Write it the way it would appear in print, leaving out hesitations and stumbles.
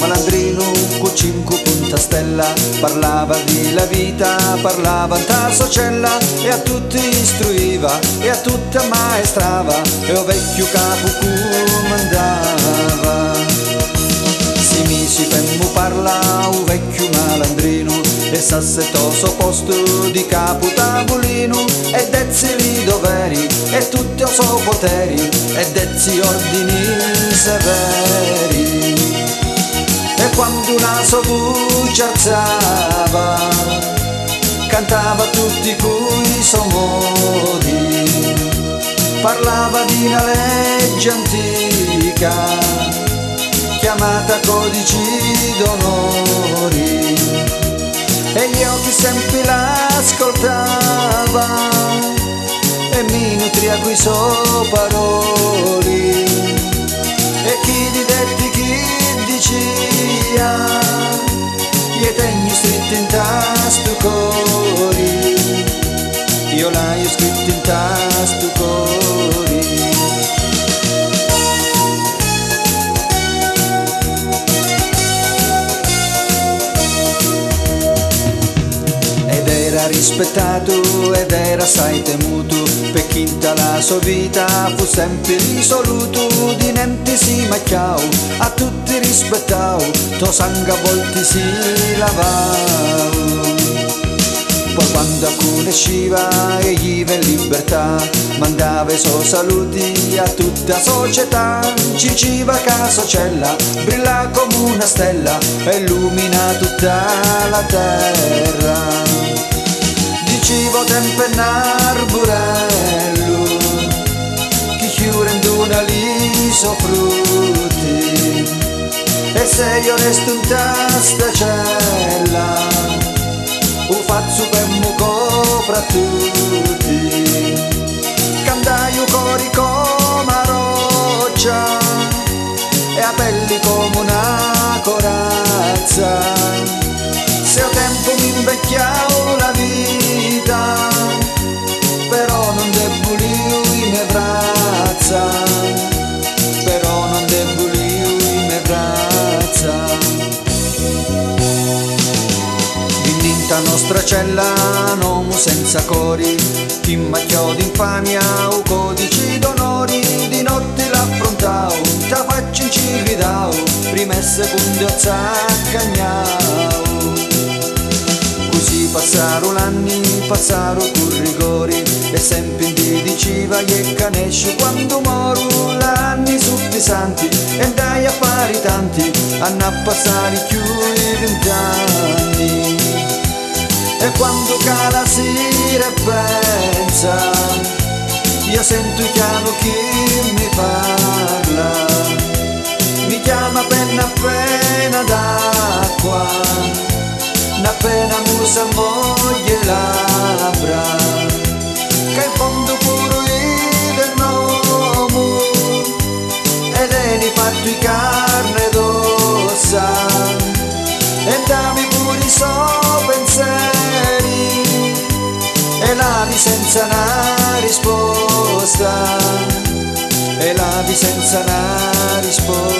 malandrino con 5 punta stella, parlava di la vita, parlava ta socella, e a tutti istruiva e a tutti ammaestrava, e o vecchio capo comandava. Si misi per mu parla un vecchio malandrino, e s'assettò so posto di capo tavolino, e dezzi li doveri e tutti o so poteri, e dezzi ordini severi. E quando una sua voce alzava, cantava tutti coi suoi modi, parlava di una legge antica chiamata codici d'onori, e gli occhi sempre l'ascoltava e mi nutria coi suoi paroli, e chi di detti chi diceva gli tegni scritti in tasto cori, io l'ho scritto in tasto cori. Era rispettato ed era assai temuto, per chi tutta la sua vita fu sempre risoluto, di niente si macchiao, a tutti rispettao, to sangue a volte si lavao. Poi quando alcune usciva e gli in libertà, mandava i suoi saluti a tutta la società, ci diceva che la socella brilla come una stella e illumina tutta la terra. Dicevo tempo in arborello, chi chiura in una li so frutti, e se io resto in testa cella, o faccio per mu copra tutti, cantaio cori come a roccia, e a pelli come una corazza. Se ho tempo mi invecchiao la vita, però non debbo i me braccia, però non debbo i me braccia. Vinta nostra cella, un uomo senza cori, chi macchiò d'infamia o codici d'onori, di notte l'affrontao, ta faccia incividao, prima e secondo zaccagnao. Così passarono l'anni, passarono con rigori, e sempre ti diceva che canesce quando moro, l'anni su pesanti, e dai affari tanti, hanno a passare più di 20 anni. E quando cala si ripensa, io sento chiaro chi mi parla, mi chiama appena appena d'acqua, appena musa moglie labbra, che in fondo puro del nomo, ed è di fatto i carne d'ossa, e dammi pure i suoi pensieri, e lavi senza una risposta, e lavi senza una risposta.